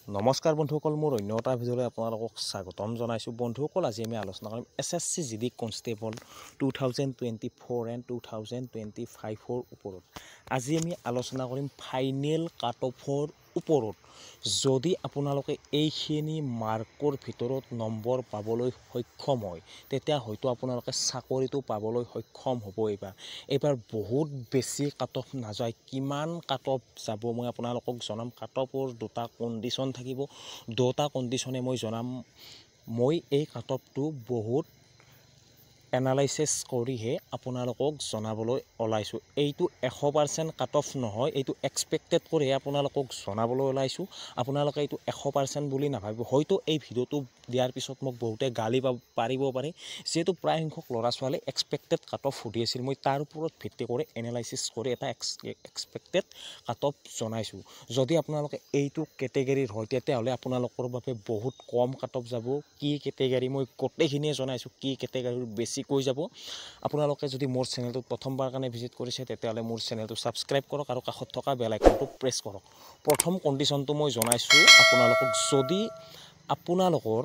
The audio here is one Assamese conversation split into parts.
নমস্কাৰ বন্ধুসকল, মোৰ অন্য এটা ভিডিঅ'লৈ আপোনালোকক স্বাগতম জনাইছোঁ। বন্ধুসকল, আজি আমি আলোচনা কৰিম SSC GD কনষ্টেবল 2024 এণ্ড 2025ৰ ওপৰত। আজি আমি আলোচনা কৰিম ফাইনেল কাট অফৰ ওপৰত। যদি আপোনালোকে এইখিনি মাৰ্কৰ ভিতৰত নম্বৰ পাবলৈ সক্ষম হয়, তেতিয়া হয়তো আপোনালোকে চাকৰিটো পাবলৈ সক্ষম হ'ব। এইবাৰ বহুত বেছি কাট অফ নাযায়। কিমান কাট অফ যাব মই আপোনালোকক জনাম। কাট অফৰ দুটা কণ্ডিশ্যন থাকিব, দুটা কণ্ডিশ্যনে মই জনাম। মই এই কাট অফটো বহুত এনালাইচিছ কৰিহে আপোনালোকক জনাবলৈ ওলাইছোঁ। এইটো 100% কাট অফ নহয়, এইটো এক্সপেক্টেড কৰিহে আপোনালোকক জনাবলৈ ওলাইছোঁ। আপোনালোকে এইটো 100% বুলি নাভাবিব। হয়তো এই ভিডিঅ'টো দিয়াৰ পিছত মোক বহুতে গালি পাৰিব পাৰে, যিহেতু প্ৰায় সংখ্যক ল'ৰা ছোৱালী এক্সপেক্টেড কাট অফ সুধি আছিল। মই তাৰ ওপৰত ভিত্তি কৰি এনালাইচিছ কৰি এটা এক্সপেক্টেড কাট অফ জনাইছোঁ। যদি আপোনালোকে এইটো কেটেগৰীৰ হয়, তেতিয়াহ'লে আপোনালোকৰ বাবে বহুত কম কাট অফ যাব। কি কেটেগৰী মই গোটেইখিনিয়ে জনাইছোঁ, কি কেটেগৰীৰ বেছিকৈ যাব। আপোনালোকে যদি মোৰ চেনেলটোত প্ৰথমবাৰ কাৰণে ভিজিট কৰিছে, তেতিয়াহ'লে মোৰ চেনেলটো ছাবস্ক্ৰাইব কৰক আৰু কাষত থকা বেল আইকনটো প্ৰেছ কৰক। প্ৰথম কণ্ডিশ্যনটো মই জনাইছোঁ আপোনালোকক, যদি আপোনালোকৰ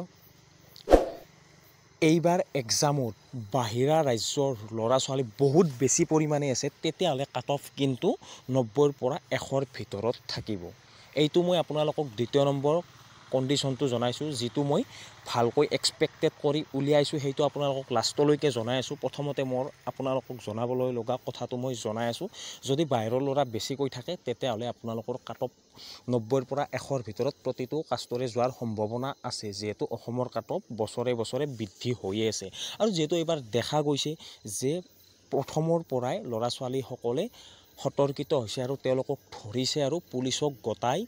এইবাৰ এক্সামত বাহিৰা ৰাজ্যৰ ল'ৰা ছোৱালী বহুত বেছি পৰিমাণে আছে, তেতিয়াহ'লে কাট অফ কিন্তু 90ৰ পৰা 100ৰ ভিতৰত থাকিব। এইটো মই আপোনালোকক দ্বিতীয় নম্বৰ কণ্ডিশ্যনটো জনাইছোঁ, যিটো মই ভালকৈ এক্সপেক্টেড কৰি উলিয়াইছোঁ। সেইটো আপোনালোকক লাষ্টলৈকে জনাই আছোঁ। প্ৰথমতে মোৰ আপোনালোকক জনাবলৈ লগা কথাটো মই জনাই আছোঁ। যদি বাহিৰৰ ল'ৰা বেছিকৈ থাকে, তেতিয়াহ'লে আপোনালোকৰ কাট অফ 90ৰ পৰা 100ৰ ভিতৰত প্ৰতিটো কাষ্টৰে যোৱাৰ সম্ভাৱনা আছে, যিহেতু অসমৰ কাট অফ বছৰে বছৰে বৃদ্ধি হৈয়ে আছে। আৰু যিহেতু এইবাৰ দেখা গৈছে যে প্ৰথমৰ পৰাই ল'ৰা ছোৱালীসকলে সতৰ্কিত হৈছে আৰু তেওঁলোকক ধৰিছে আৰু পুলিচক গতাই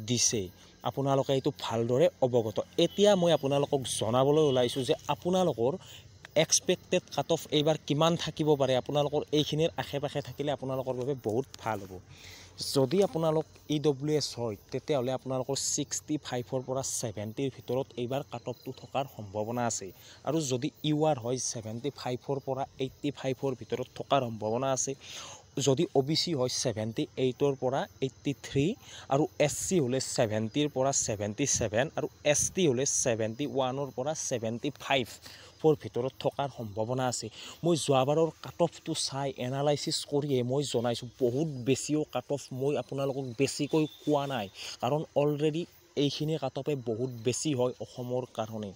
দিছে। আপোনালোকে এইটো ভালদৰে অৱগত। এতিয়া মই আপোনালোকক জনাবলৈ ওলাইছোঁ যে আপোনালোকৰ এক্সপেক্টেড কাট অফ এইবাৰ কিমান থাকিব পাৰে। আপোনালোকৰ এইখিনিৰ আশে পাশে থাকিলে আপোনালোকৰ বাবে বহুত ভাল হ'ব। যদি আপোনালোক EWS হয়, তেতিয়াহ'লে আপোনালোকৰ 65ৰ পৰা 70ৰ ভিতৰত এইবাৰ কাট অফটো থকাৰ সম্ভাৱনা আছে। আৰু যদি UR হয়, 75ৰ পৰা 85ৰ ভিতৰত থকাৰ সম্ভাৱনা আছে। যদি OBC হয়, 78ৰ পৰা 83, আৰু SC হ'লে 70ৰ পৰা 77, আৰু ST হ'লে 71ৰ পৰা 75ৰ ভিতৰত থকাৰ সম্ভাৱনা আছে। মই যোৱাবাৰৰ কাট অফটো চাই এনালাইচিছ কৰিয়ে মই জনাইছোঁ। বহুত বেছিও কাট অফ মই আপোনালোকক বেছিকৈ কোৱা নাই, কাৰণ অলৰেডি এইখিনি কাট অফে বহুত বেছি হয় অসমৰ কাৰণে।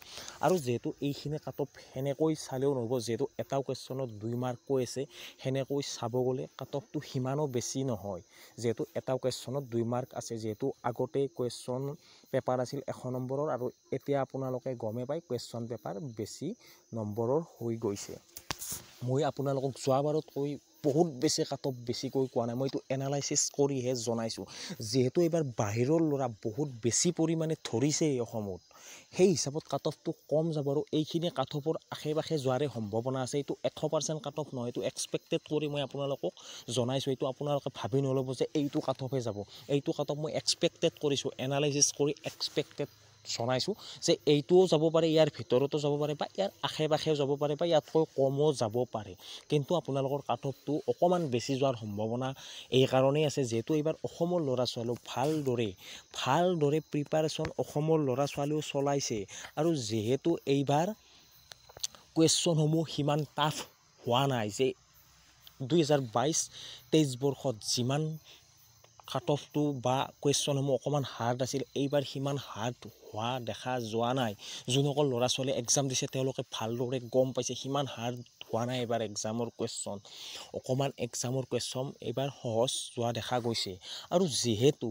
আৰু যিহেতু এইখিনি কাট অফ সেনেকৈ চালেও নহ'ব, যিহেতু এটা কুৱেশ্যনত 2 মাৰ্ককৈ আছে, সেনেকৈ চাব গ'লে কাট অফটো সিমানো বেছি নহয়। যিহেতু এটা কুৱেশ্যনত 2 মাৰ্ক আছে, যিহেতু আগতে কুৱেশ্যন পেপাৰ আছিল 100 নম্বৰৰ, আৰু এতিয়া আপোনালোকে গমে পায় কুৱেশ্যন পেপাৰ বেছি নম্বৰৰ হৈ গৈছে। মই আপোনালোকক যোৱাবাৰতকৈ বহুত বেছি কাট অফ বেছিকৈ কোৱা নাই, মই এইটো এনালাইচিছ কৰিহে জনাইছোঁ। যিহেতু এইবাৰ বাহিৰৰ ল'ৰা বহুত বেছি পৰিমাণে ধৰিছে এই অসমত, সেই হিচাপত কাট অফটো কম যাব আৰু এইখিনি কাট অফৰ আশে পাশে যোৱাৰে সম্ভাৱনা আছে। এইটো 100% কাট অফ নহয়, এইটো এক্সপেক্টেড কৰি মই আপোনালোকক জনাইছোঁ। এইটো আপোনালোকে ভাবি নল'ব যে এইটো কাট অফে যাব। এইটো কাট অফ মই এক্সপেক্টেড কৰিছোঁ, এনালাইচিছ কৰি এক্সপেক্টেড জনাইছোঁ যে এইটোও যাব পাৰে, ইয়াৰ ভিতৰতো যাব পাৰে, বা ইয়াৰ আশে পাশেও যাব পাৰে, বা ইয়াতকৈ কমো যাব পাৰে। কিন্তু আপোনালোকৰ কাট অফটো অকণমান বেছি যোৱাৰ সম্ভাৱনা এই কাৰণেই আছে, যিহেতু এইবাৰ অসমৰ ল'ৰা ছোৱালীও ভালদৰে প্ৰিপাৰেশ্যন অসমৰ ল'ৰা ছোৱালীও চলাইছে। আৰু যিহেতু এইবাৰ কুৱেশ্যনসমূহ সিমান টাফ হোৱা নাই, যে 2022-23 বৰ্ষত যিমান কাট অফটো বা কুৱেশ্যনসমূহ অকণমান হাৰ্ড আছিল, এইবাৰ সিমান হাৰ্ড হোৱা দেখা যোৱা নাই। যোনসকল ল'ৰা ছোৱালীয়ে এক্সাম দিছে, তেওঁলোকে ভালদৰে গম পাইছে সিমান হাৰ্ড হোৱা নাই এইবাৰ এক্সামৰ কুৱেশ্যন। অকণমান এক্সামৰ কুৱেশ্যন এইবাৰ সহজ যোৱা দেখা গৈছে। আৰু যিহেতু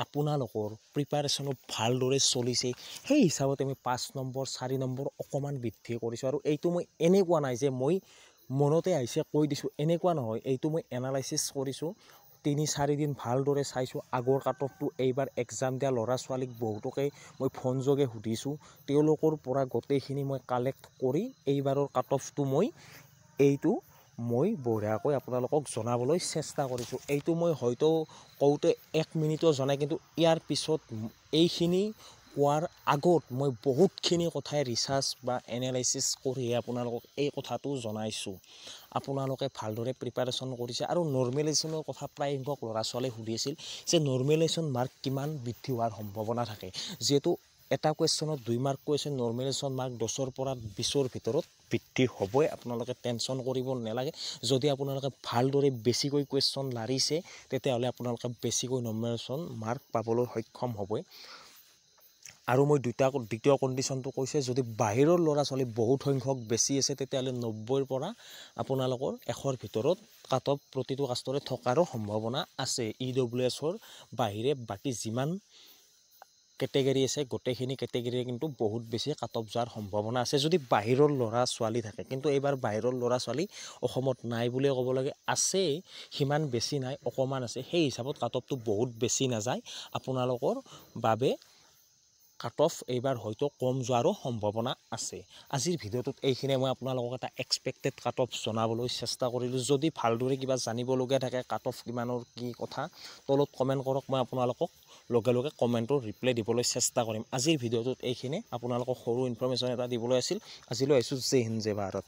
আপোনালোকৰ প্ৰিপাৰেশ্যনো ভালদৰে চলিছে, সেই হিচাপতে আমি 5 নম্বৰ 4 নম্বৰ অকণমান বৃদ্ধি কৰিছোঁ। আৰু এইটো মই এনেকুৱা নাই যে মই মনতে আহিছে কৈ দিছোঁ, এনেকুৱা নহয়। এইটো মই এনালাইচিছ কৰিছোঁ, 3-4 দিন ভালদৰে চাইছোঁ। আগৰ কাট অফটো এইবাৰ এক্সাম দিয়া ল'ৰা ছোৱালীক বহুতকে মই ফোন যোগে সুধিছোঁ, তেওঁলোকৰ পৰা গোটেইখিনি মই কালেক্ট কৰি এইবাৰৰ কাট অফটো মই বঢ়িয়াকৈ আপোনালোকক জনাবলৈ চেষ্টা কৰিছোঁ। এইটো মই হয়তো কওঁতে 1 মিনিটো জনাই, কিন্তু ইয়াৰ পিছত এইখিনি কোৱাৰ আগত মই বহুতখিনি কথাই ৰিচাৰ্চ বা এনালাইচিছ কৰিহে আপোনালোকক এই কথাটো জনাইছোঁ। আপোনালোকে ভালদৰে প্ৰিপাৰেশ্যন কৰিছে। আৰু নৰ্মেলাইজেশ্যনৰ কথা প্ৰায়সংখ্যক ল'ৰা ছোৱালীয়ে সুধি আছিল যে নৰ্মেলাইজেশ্যন মাৰ্ক কিমান বৃদ্ধি হোৱাৰ সম্ভাৱনা থাকে। যিহেতু এটা কুৱেশ্যনত 2 মাৰ্ক কুৱেশ্যন, নৰ্মেলাইজেশ্যন মাৰ্ক 10ৰ পৰা 20ৰ ভিতৰত বৃদ্ধি হ'বই। আপোনালোকে টেনশ্যন কৰিব নালাগে। যদি আপোনালোকে ভালদৰে বেছিকৈ কুৱেশ্যন লাৰিছে তেতিয়াহ'লে আপোনালোকে বেছিকৈ নৰ্মেলাইজেশ্যন মাৰ্ক পাবলৈ সক্ষম হ'বই। আৰু মই দ্বিতীয় কণ্ডিশ্যনটো কৈছে, যদি বাহিৰৰ ল'ৰা ছোৱালী বহুত সংখ্যক বেছি আছে তেতিয়াহ'লে 90ৰ পৰা আপোনালোকৰ 100ৰ ভিতৰত কাট অফ প্ৰতিটো কাষ্টৰে থকাৰো সম্ভাৱনা আছে। EWSৰ বাহিৰে বাকী যিমান কেটেগৰী আছে গোটেইখিনি কেটেগৰীৰে কিন্তু বহুত বেছি কাট অফ যোৱাৰ সম্ভাৱনা আছে যদি বাহিৰৰ ল'ৰা ছোৱালী থাকে। কিন্তু এইবাৰ বাহিৰৰ ল'ৰা ছোৱালী অসমত নাই বুলিয়ে ক'ব লাগে। আছে, সিমান বেছি নাই, অকণমান আছে। সেই হিচাপত কাট অফটো বহুত বেছি নাযায়। আপোনালোকৰ বাবে কাট অফ এইবাৰ হয়তো কম যোৱাৰো সম্ভাৱনা আছে। আজিৰ ভিডিঅ'টোত এইখিনিয়ে মই আপোনালোকক এটা এক্সপেক্টেড কাট অফ জনাবলৈ চেষ্টা কৰিলোঁ। যদি ভালদৰে কিবা জানিবলগীয়া থাকে কাট অফ কিমানৰ কি কথা তলত কমেণ্ট কৰক, মই আপোনালোকক লগে লগে কমেণ্টৰ ৰিপ্লাই দিবলৈ চেষ্টা কৰিম। আজিৰ ভিডিঅ'টোত এইখিনি আপোনালোকক সৰু ইনফৰ্মেশ্যন এটা দিবলৈ আছিল। আজিলৈ আহিছোঁ। জয় হিন্দ, জয় ভাৰত।